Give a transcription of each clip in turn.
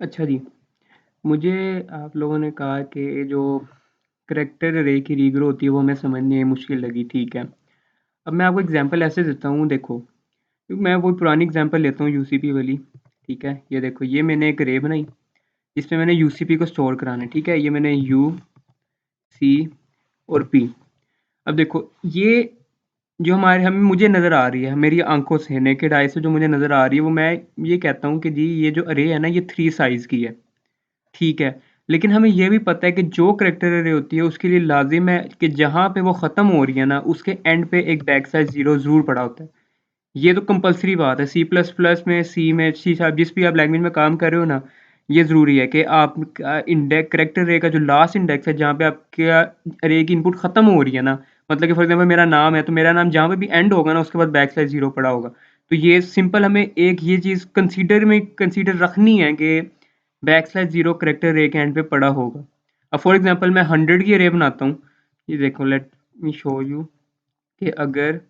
अच्छा जी, मुझे आप लोगों ने कहा कि जो करैक्टर अरे की रीग्रो होती है वो हमें समझने मुश्किल लगी, ठीक है। अब मैं आपको एग्ज़ाम्पल ऐसे देता हूँ, देखो, क्योंकि मैं वो पुरानी एग्ज़ाम्पल लेता हूँ यूसीपी वाली, ठीक है। ये देखो, ये मैंने एक अरे बनाई, इसमें मैंने यूसीपी को स्टोर कराना है, ठीक है। ये मैंने यू, सी और पी। अब देखो, ये जो हमारे हमें मुझे नज़र आ रही है, मेरी आँखों से, नेकेड आई से जो मुझे नज़र आ रही है, वो मैं ये कहता हूँ कि जी ये जो अरे है ना, ये 3 साइज़ की है। ठीक है, लेकिन हमें ये भी पता है कि जो करैक्टर अरे होती है उसके लिए लाज़िम है कि जहाँ पे वो ख़त्म हो रही है ना, उसके एंड पे एक बैक स्लैश ज़ीरो ज़रूर पड़ा होता है। ये तो कंपल्सरी बात है, सी प्लस प्लस में, सी में, सी शार्प, जिस भी आप लैंग्वेज में काम कर रहे हो ना, ये ज़रूरी है कि आप इंडेक्स करैक्टर अरे का जो लास्ट इंडेक्स है, जहाँ पे आपका अरे की इनपुट ख़त्म हो रही है ना, मतलब कि फॉर एग्ज़ाम्पल मेरा नाम है, तो मेरा नाम जहाँ पे भी एंड होगा ना, उसके बाद बैक स्लैश ज़ीरो पड़ा होगा। तो ये सिंपल हमें एक ये चीज़ कंसीडर रखनी है कि बैक स्लैश ज़ीरो करैक्टर अरे के एंड पे पड़ा होगा। अब फॉर एग्ज़ाम्पल मैं 100 की अरे बनाता हूँ, ये देखो, लेट मी शो यू कि अगर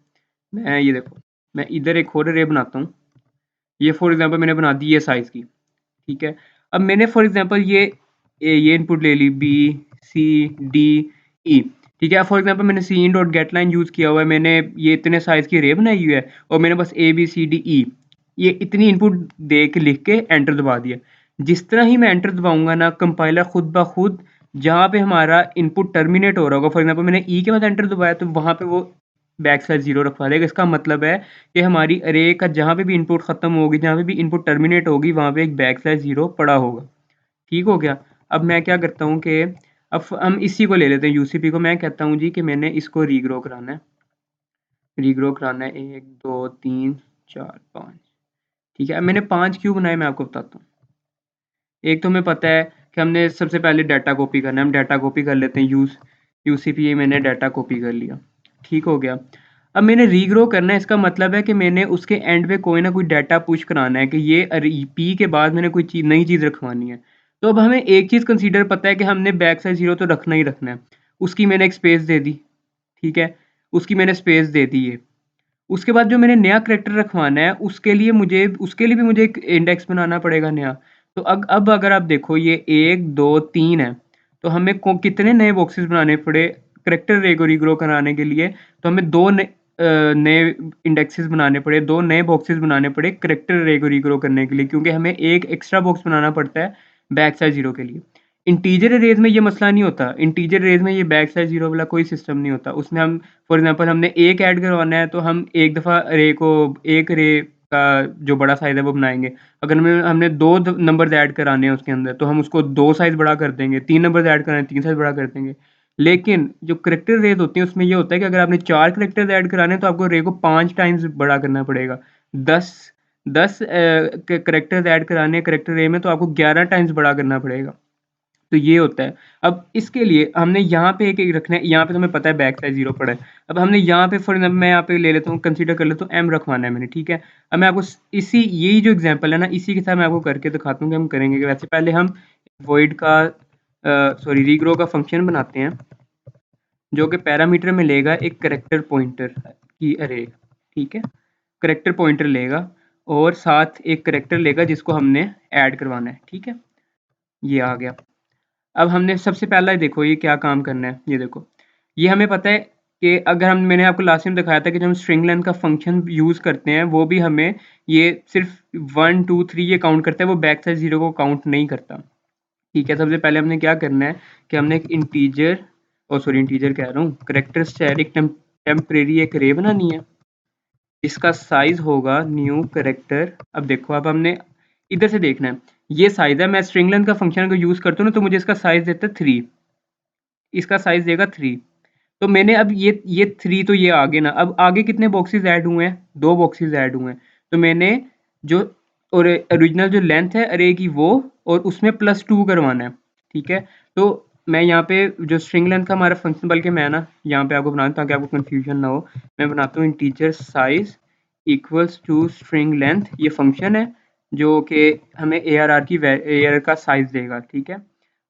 मैं ये देखो, मैं इधर एक और अरे बनाता हूँ, ये फॉर एग्ज़ाम्पल मैंने बना दी ये साइज़ की, ठीक है। अब मैंने फॉर एग्ज़ाम्पल ये इनपुट ले ली बी, सी, डी, ई, ठीक है। फॉर एग्ज़ाम्पल मैंने cin dot get line use किया हुआ है, मैंने ये इतने साइज़ की अरे बनाई हुई है और मैंने बस ए, बी, सी, डी, ई ये इतनी इनपुट दे के लिख के एंटर दबा दिया। जिस तरह ही मैं एंटर दबाऊँगा ना, कंपाइलर खुद ब खुद जहाँ पे हमारा इनपुट टर्मिनेट हो रहा होगा, फॉर एग्ज़ाम्पल मैंने ई के बाद एंटर दबाया तो वहाँ पे वो बैक स्लैश ज़ीरो रखवा देगा। इसका मतलब है कि हमारी अरे का जहाँ पे भी इनपुट ख़त्म होगी, जहाँ पे भी इनपुट टर्मिनेट होगी, वहाँ पे एक बैक स्लैश ज़ीरो पड़ा होगा। ठीक हो गया? अब मैं क्या करता हूँ कि अब हम इसी को ले लेते हैं यूसीपी को। मैं कहता हूँ जी कि मैंने इसको रीग्रो कराना है। रीग्रो कराना है 1, 2, 3, 4, 5, ठीक है। अब मैंने 5 क्यों बनाए मैं आपको बताता हूँ। एक तो हमें पता है कि हमने सबसे पहले डाटा कॉपी करना है, हम डाटा कॉपी कर लेते हैं, यूसीपी मैंने डाटा कॉपी कर लिया, ठीक हो गया। अब मैंने रीग्रो करना है, इसका मतलब है कि मैंने उसके एंड पे कोई ना कोई डाटा पुश कराना है कि ये पी के बाद मैंने कोई चीज़ नई चीज़ रखवानी है। तो अब हमें एक चीज़ कंसीडर पता है कि हमने बैक साइड ज़ीरो तो रखना ही रखना है, उसकी मैंने एक स्पेस दे दी, ठीक है। उसकी मैंने स्पेस दे दी है। उसके बाद जो मैंने नया करैक्टर रखवाना है, उसके लिए भी मुझे एक इंडेक्स बनाना पड़ेगा नया। तो अब अगर आप देखो, ये 1, 2, 3 है, तो हमें कितने नए बॉक्सेस बनाने पड़े करैक्टर अरे को रीग्रो कराने के लिए। तो हमें नए इंडेक्सेस बनाने पड़े, 2 नए बॉक्सेस बनाने पड़े करैक्टर अरे को रीग्रो करने के लिए, क्योंकि हमें एक एक्स्ट्रा बॉक्स बनाना पड़ता है बैक स्लैश ज़ीरो के लिए। इंटीजर अरेज में ये मसला नहीं होता, इंटीजर अरेज में ये बैक स्लैश ज़ीरो वाला कोई सिस्टम नहीं होता। उसमें हम फॉर एग्ज़ाम्पल हमने एक ऐड करवाना है, तो हम एक दफ़ा एक अरे का जो बड़ा साइज़ है वो बनाएँगे। अगर हमने 2 नंबर्स ऐड कराने हैं उसके अंदर, तो हम उसको 2 साइज़ बड़ा कर देंगे, 3 नंबर्स ऐड कराने हैं, 3 साइज़ बड़ा कर देंगे। लेकिन जो करैक्टर अरेज होती हैं, उसमें ये होता है कि अगर आपने 4 करैक्टर्स ऐड कराने हैं, तो आपको अरे को 5 टाइम्स बड़ा करना पड़ेगा। 10 10 करैक्टर्स ऐड कराने हैं करैक्टर अरे में, तो आपको 11 टाइम्स बड़ा करना पड़ेगा। तो ये होता है। अब इसके लिए हमने यहाँ पे एक रखना है, यहाँ पे तो हमें पता है बैक साइड 0 पड़ा है। अब हमने यहाँ पे फॉर एग्ज़ाम्पल मैं यहाँ पे ले लेता हूँ, कंसीडर कर लेता हूँ एम रखवाना है मैंने, ठीक है। अब मैं आपको यही जो एग्ज़ाम्पल है ना, इसी के साथ मैं आपको करके दिखाता हूँ कि हम करेंगे कि वैसे पहले हम वॉइड का रीग्रो का फंक्शन बनाते हैं, जो कि पैरामीटर में लेगा एक करैक्टर पॉइंटर की अरे, ठीक है। करैक्टर पॉइंटर लेगा और साथ एक करैक्टर लेगा जिसको हमने ऐड करवाना है, ठीक है। ये आ गया। अब हमने सबसे पहला देखो ये क्या काम करना है, ये देखो, ये हमें पता है कि अगर मैंने आपको लास्ट टाइम दिखाया था कि जब हम स्ट्रिंग लेंथ का फंक्शन यूज़ करते हैं, वो भी हमें ये सिर्फ 1, 2, 3 ये काउंट करता है, वो बैक साइड 0 को काउंट नहीं करता, ठीक है। सबसे पहले हमने क्या करना है कि हमने एक इंटीजर कह रहा हूँ, करैक्टर स्टैटिक टेम्परेरी एक अरे बनानी है, इसका साइज होगा न्यू करैक्टर। अब देखो, अब हमने इधर से देखना है, ये साइज है, मैं स्ट्रिंग लेंथ का फंक्शन को यूज़ करता हूँ ना, तो मुझे इसका साइज देता है 3, इसका साइज देगा 3। तो मैंने अब ये 3 तो ये आगे ना, अब आगे कितने बॉक्सेस ऐड हुए हैं, 2 बॉक्सेस ऐड हुए हैं। तो मैंने जो और ओरिजिनल जो लेंथ है अरे की वो, और उसमें +2 करवाना है, ठीक है। तो मैं यहाँ पे जो स्ट्रिंग लेंथ का हमारा फंक्शन, बल्कि मैं ना यहाँ पे आपको बनाता ताकि आपको कन्फ्यूजन ना हो, मैं बनाता हूँ integer size equals to string length, ये फंक्शन है जो कि हमें ARR का साइज देगा, ठीक है।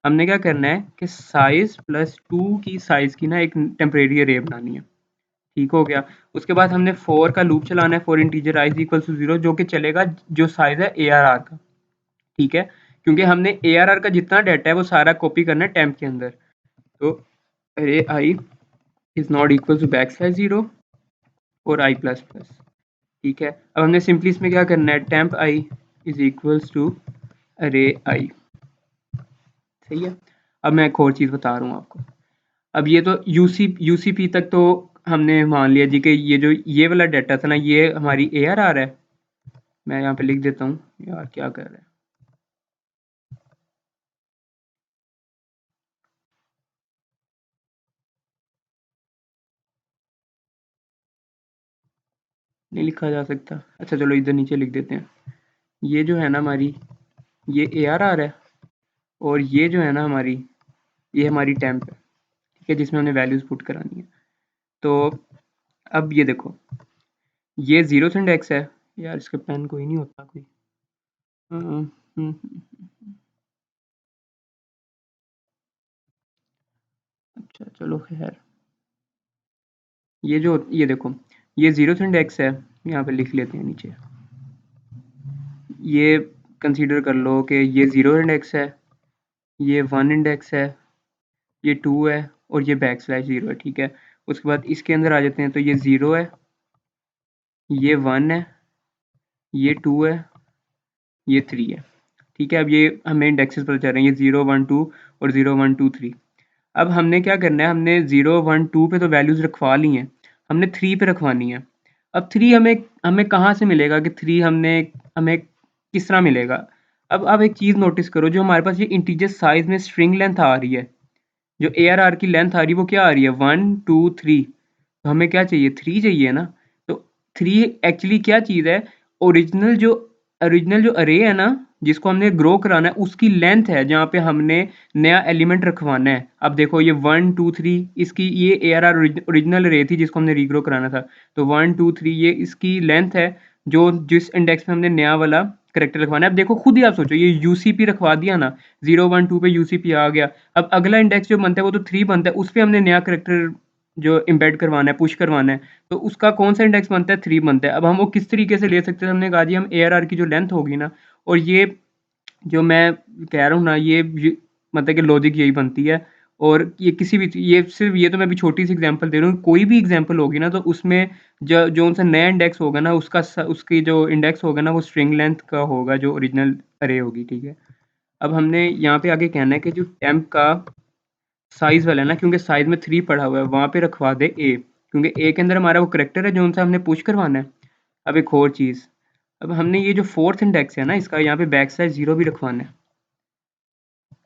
हमने क्या करना है कि साइज +2 की साइज की ना एक टेम्परेरी अरे बनानी है, ठीक हो गया। उसके बाद हमने फॉर का लूप चलाना है, for integer i equal to 0, जो कि चलेगा जो साइज है ARR का, ठीक है। क्योंकि हमने ARR का जितना डाटा है वो सारा कॉपी करना है टेम्प के अंदर। तो array I is not equal to back slash 0 और आई प्लस प्लस, ठीक है। अब हमने सिंपली इसमें क्या करना है, temp I is equals to array I, सही है। अब मैं एक और चीज़ बता रहा हूँ आपको। अब ये तो यूसीपी तक तो हमने मान लिया जी कि ये जो ये वाला डाटा था ना ये हमारी ARR है। मैं यहाँ पे लिख देता हूँ, यार क्या कर रहा है, नहीं लिखा जा सकता। अच्छा चलो इधर नीचे लिख देते हैं। ये जो है ना हमारी ये ARR है और ये जो है ना हमारी ये हमारी टेम्प है, ठीक है, जिसमें हमने वैल्यूज़ पुट करानी है। तो अब ये देखो ये 0th इंडेक्स है। यार इसका पेन कोई नहीं होता कोई। हम्म, हम्म, अच्छा चलो खैर, ये देखो ये 0th इंडेक्स है, यहाँ पे लिख लेते हैं नीचे। ये कंसीडर कर लो कि ये 0 इंडेक्स है, ये 1 इंडेक्स है, ये 2 है और ये बैक स्लैश 0 है, ठीक है। उसके बाद इसके अंदर आ जाते हैं, तो ये 0 है, ये 1 है, ये 2 है, ये 3 है, ठीक है। अब ये हमें इंडेक्सेस पता चल रहे हैं, ये 0 1 2 और 0 1 2 3। अब हमने क्या करना है, हमने 0 1 2 पे तो वैल्यूज़ रखवा ली हैं, हमने 3 पे रखवानी है। अब 3 हमें हमें कहाँ से मिलेगा कि 3 हमने हमें किस तरह मिलेगा। अब एक चीज़ नोटिस करो, जो हमारे पास ये इंटीजर साइज में स्ट्रिंग लेंथ आ रही है, जो ARR की लेंथ आ रही है वो क्या आ रही है 1 2 3। तो हमें क्या चाहिए 3 चाहिए ना। तो 3 एक्चुअली क्या चीज़ है, ओरिजिनल जो ओरिजिनल जो अरे है ना जिसको हमने ग्रो कराना है उसकी लेंथ है, जहाँ पे हमने नया एलिमेंट रखवाना है। अब देखो ये 1 2 3 इसकी ये ARR ओरिजिनल अरे थी जिसको हमने रीग्रो कराना था। तो 1 2 3 ये इसकी लेंथ है, जो जिस इंडेक्स में हमने नया वाला करेक्टर रखवाना है। अब देखो खुद ही आप सोचो, ये यूसीपी रखवा दिया ना, 0 1 2 पे यूसीपी आ गया। अब अगला इंडेक्स जो बनता है वो तो 3 बनता है, उस पे हमने नया करेक्टर जो एम्बेड करवाना है, पुश करवाना है, तो उसका कौन सा इंडेक्स बनता है 3 बनता है। अब हम वो किस तरीके से ले सकते हैं, हमने कहा जी हम ARR की जो लेंथ होगी ना, और ये जो मैं कह रहा हूँ ना ये मतलब कि लॉजिक यही बनती है। और ये किसी भी ये सिर्फ ये तो मैं अभी छोटी सी एग्जांपल दे रहा हूँ, कोई भी एग्जांपल होगी ना तो उसमें जो जो उनसे नया इंडेक्स होगा ना उसकी जो इंडेक्स होगा ना वो स्ट्रिंग लेंथ का होगा जो ओरिजिनल अरे होगी, ठीक है। अब हमने यहाँ पे आगे कहना है कि जो टेम्प का साइज वाला है ना, क्योंकि साइज में 3 पड़ा हुआ है, वहाँ पे रखवा दे A, क्योंकि A के अंदर हमारा वो करेक्टर है जो उनसे हमने पुश करवाना है। अब एक और चीज़, अब हमने ये जो 4th इंडेक्स है ना इसका यहाँ पे बैक स्लैश 0 भी रखवाना है।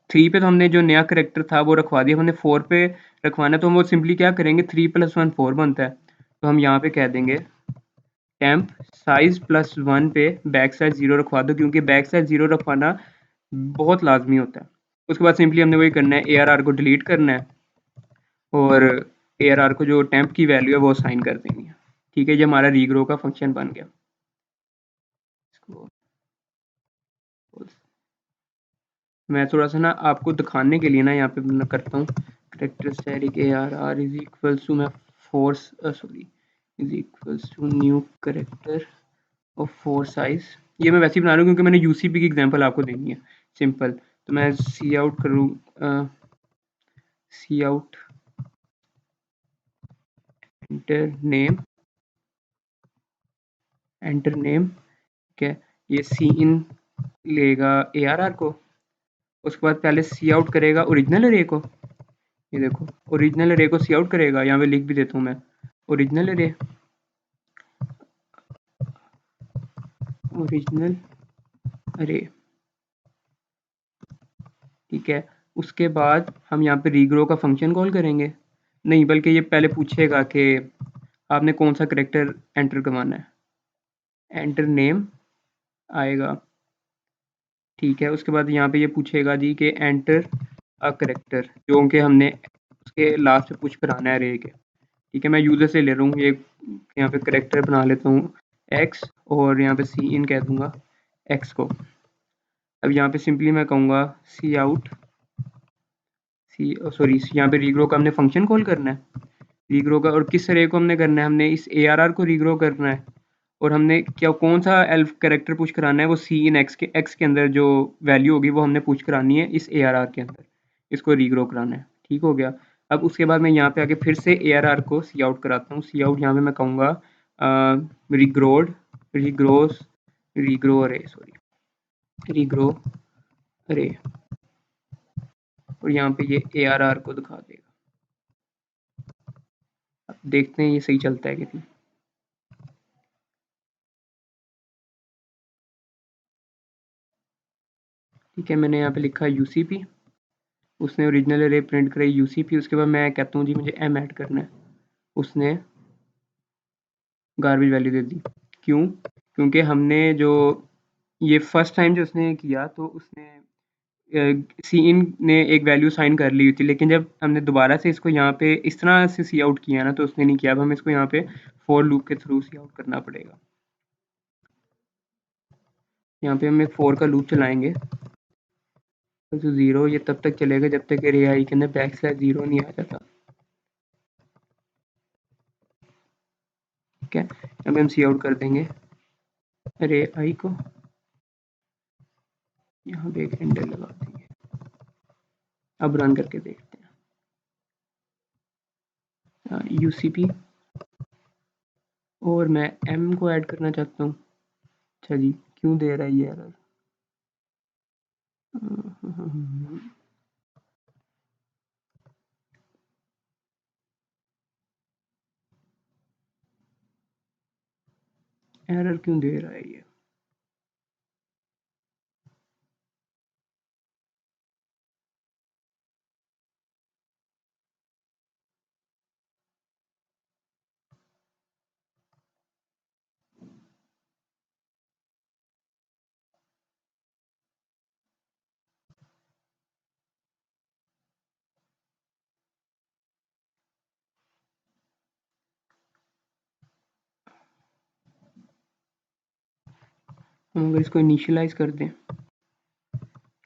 3 पे तो हमने जो नया करेक्टर था वो रखवा दिया, हमने 4 पे रखवाना है, तो हम वो सिंपली क्या करेंगे 3 + 1 4 बनता है। तो हम यहाँ पे कह देंगे टेम्प साइज +1 पे बैक स्लैश 0 रखवा दो, क्योंकि बैक स्लैश 0 रखवाना बहुत लाजमी होता है। उसके बाद सिंपली हमने वही करना है, ARR को डिलीट करना है और ARR को जो टेम्प की वैल्यू है वो असाइन कर देंगे, ठीक है। ये हमारा रीग्रो का फंक्शन बन गया। इसको मैं थोड़ा सा ना आपको दिखाने के लिए ना यहाँ पे मैं करता हूँ character static ARR is equals to मैं फोर्स sorry is equals to new character of 4 size. ये मैं वैसे ही बना रहा हूँ क्योंकि मैंने यूसीपी की एग्जांपल आपको देनी है सिंपल। तो मैं सी आउट करूँ, सी आउट एंटर नेम, ठीक है। ये सी इन लेगा ARR को, उसके बाद पहले सी आउट करेगा ओरिजिनल अरे को। ये देखो ओरिजिनल अरे को सी आउट करेगा, यहाँ पे लिख भी देता हूँ मैं ओरिजिनल अरे, ओरिजिनल अरे, ठीक है। उसके बाद हम यहाँ पे रीग्रो का फंक्शन कॉल करेंगे, नहीं बल्कि ये पहले पूछेगा कि आपने कौन सा करेक्टर एंटर करवाना है, एंटर नेम आएगा, ठीक है। उसके बाद यहाँ पे ये पूछेगा जी कि एंटर अ करेक्टर, जो कि हमने उसके लास्ट पे पुश कराना है रे के, ठीक है। मैं यूज़र से ले रहा हूँ ये, यहाँ पे करेक्टर बना लेता हूँ x और यहाँ पे सी इन कह दूँगा x को। अब यहाँ पे सिंपली मैं कहूँगा सी आउट सी सॉरी यहाँ पे रीग्रो का हमने फंक्शन कॉल करना है, रीग्रो का, और किस रे को हमने करना है, हमने इस ARR को रीग्रो करना है और हमने क्या कौन सा एल्फ कैरेक्टर पुश कराना है, वो सी इन एक्स के अंदर जो वैल्यू होगी वो हमने पुश करानी है इस ARR के अंदर, इसको रीग्रो कराना है। ठीक हो गया। अब उसके बाद मैं यहाँ पे आके फिर से ARR को सी आउट कराता हूँ। सी आउट यहाँ पे मैं कहूँगा रिग्रोड रिग्रोस रिग्रो अरे सॉरी रिग्रो अरे, और यहाँ पे ये ARR को दिखा देगा। अब देखते हैं ये सही चलता है कि नहीं। ठीक है, मैंने यहाँ पे लिखा UCP, उसने ओरिजिनल अरे प्रिंट कराई UCP। उसके बाद मैं कहता हूँ जी मुझे M ऐड करना है, उसने गार्बेज वैल्यू दे दी। क्यों? क्योंकि हमने जो ये फर्स्ट टाइम जो उसने किया तो उसने सी इन ने एक वैल्यू साइन कर ली हुई थी, लेकिन जब हमने दोबारा से इसको यहाँ पे इस तरह से सी आउट किया ना तो उसने नहीं किया। अब हमें इसको यहाँ पे फॉर लूप के थ्रू सी आउट करना पड़ेगा। यहाँ पे हम एक फॉर का लूप चलाएंगे तो 0 ये तब तक चलेगा जब तक अरे आई के अंदर बैक स्लैश 0 नहीं आ जाता। ठीक है, अब हम सी आउट कर देंगे अरे आई को, यहाँ पे एक हैंडल लगा देंगे। अब रन करके देखते हैं UCP, और मैं M को ऐड करना चाहता हूँ। अच्छा जी, क्यों दे रहा है ये एरर? एरर क्यों दे रहा है ये? हम अगर इसको इनिशियलाइज कर दें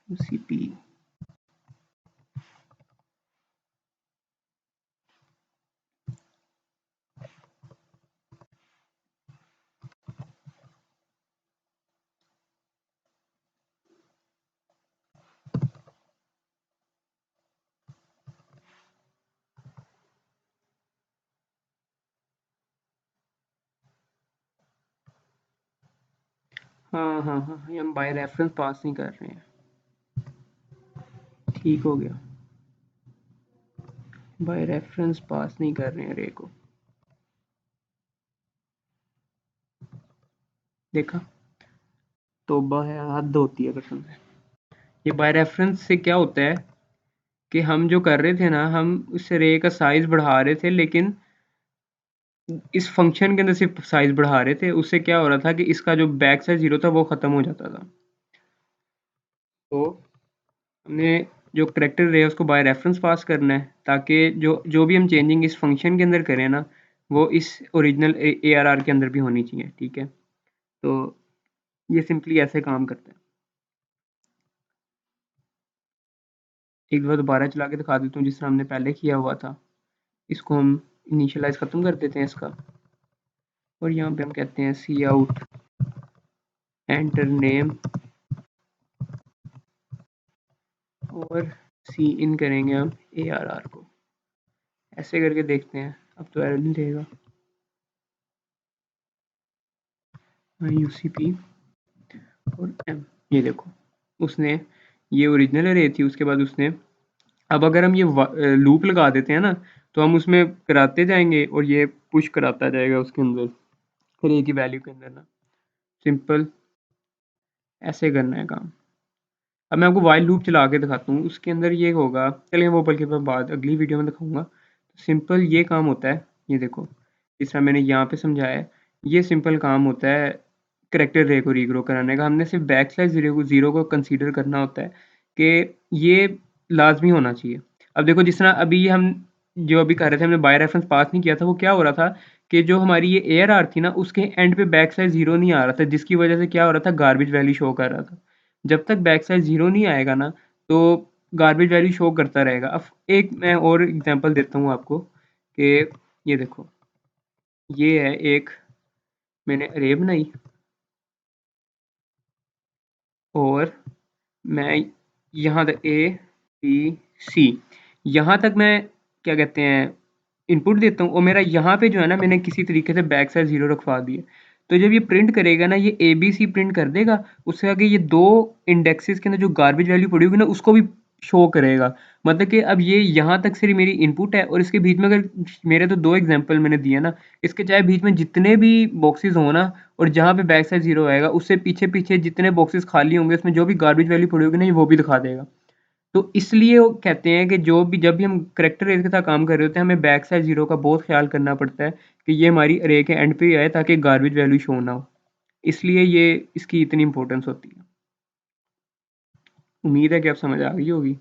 UCP, हाँ, ये हम बाय रेफरेंस पास नहीं कर रहे हैं। ठीक हो गया, बाय रेफरेंस पास नहीं कर रहे हैं रे को। देखा, तौबा है, हद होती है कसम से। ये बाय रेफरेंस से क्या होता है कि हम जो कर रहे थे ना, हम उस रे का साइज बढ़ा रहे थे, लेकिन इस फंक्शन के अंदर सिर्फ साइज बढ़ा रहे थे। उससे क्या हो रहा था कि इसका जो बैक साइज 0 था वो ख़त्म हो जाता था। तो हमने जो करैक्टर रे है उसको बाय रेफरेंस पास करना है, ताकि जो भी हम चेंजिंग इस फंक्शन के अंदर करें ना, वो इस ओरिजिनल ARR के अंदर भी होनी चाहिए। ठीक है, तो ये सिंपली ऐसे काम करता है। एक बार दोबारा चला के दिखा देता हूँ जिस तरह हमने पहले किया हुआ था। इसको हम इनिशियलाइज ख़त्म कर देते हैं इसका, और यहाँ पे हम कहते हैं सी आउट एंटर नेम, और सी इन करेंगे हम ARR को। ऐसे करके देखते हैं, अब तो एरर नहीं देगा। UCP और M, ये देखो, उसने ये ओरिजिनल अरे थी, उसके बाद उसने, अब अगर हम ये लूप लगा देते हैं ना तो हम उसमें कराते जाएंगे और ये पुश कराता जाएगा उसके अंदर अरे की वैल्यू के अंदर ना। सिंपल ऐसे करना है काम। अब मैं आपको वाइल लूप चला के दिखाता हूँ, उसके अंदर ये होगा, चलिए वो बल्कि मैं बाद अगली वीडियो में दिखाऊंगा। तो सिंपल ये काम होता है, ये देखो जिस तरह मैंने यहाँ पे समझाया है, ये सिंपल काम होता है करैक्टर रे को रीग्रो कराने का। हमने सिर्फ बैक स्लैश 0 को कंसीडर करना होता है कि ये लाजमी होना चाहिए। अब देखो जिस तरह अभी हम जो अभी कर रहे थे, हमने बाय रेफरेंस पास नहीं किया था, वो क्या हो रहा था कि जो हमारी ये ARR थी ना उसके एंड पे बैक स्लैश 0 नहीं आ रहा था, जिसकी वजह से क्या हो रहा था, गार्बेज वैल्यू शो कर रहा था। जब तक बैक स्लैश 0 नहीं आएगा ना तो गार्बेज वैल्यू शो करता रहेगा। अब एक मैं और एग्जांपल देता हूँ आपको कि ये देखो, ये है एक मैंने अरे बनाई और मैं यहाँ तक ए बी सी यहाँ तक मैं क्या कहते हैं इनपुट देता हूँ और मेरा यहाँ पे जो है ना मैंने किसी तरीके से बैक साइड ज़ीरो रखवा दिया। तो जब ये प्रिंट करेगा ना ये ए बी सी प्रिंट कर देगा, उससे आगे ये दो इंडेक्सेस के अंदर जो गार्बेज वैल्यू पड़ी होगी ना उसको भी शो करेगा। मतलब कि अब ये यहाँ तक सिर्फ मेरी इनपुट है और इसके बीच में अगर मेरे तो दो एग्जांपल मैंने दिए ना, इसके चाहे बीच में जितने भी बॉक्सेस हो ना और जहाँ पे बैक साइड ज़ीरो आएगा उससे पीछे पीछे जितने बॉक्सेस खाली होंगे उसमें जो भी गार्बेज वैल्यू पड़ी होगी ना ये वो भी दिखा देगा। तो इसलिए वो कहते हैं कि जो भी जब भी हम करैक्टर अरे के साथ काम कर रहे होते हैं हमें बैक साइड ज़ीरो का बहुत ख्याल करना पड़ता है कि ये हमारी अरे के एंड पे ही आए ताकि गार्बेज वैल्यू शो ना हो। इसलिए ये इसकी इतनी इंपॉर्टेंस होती है। उम्मीद है कि अब समझ आ गई होगी।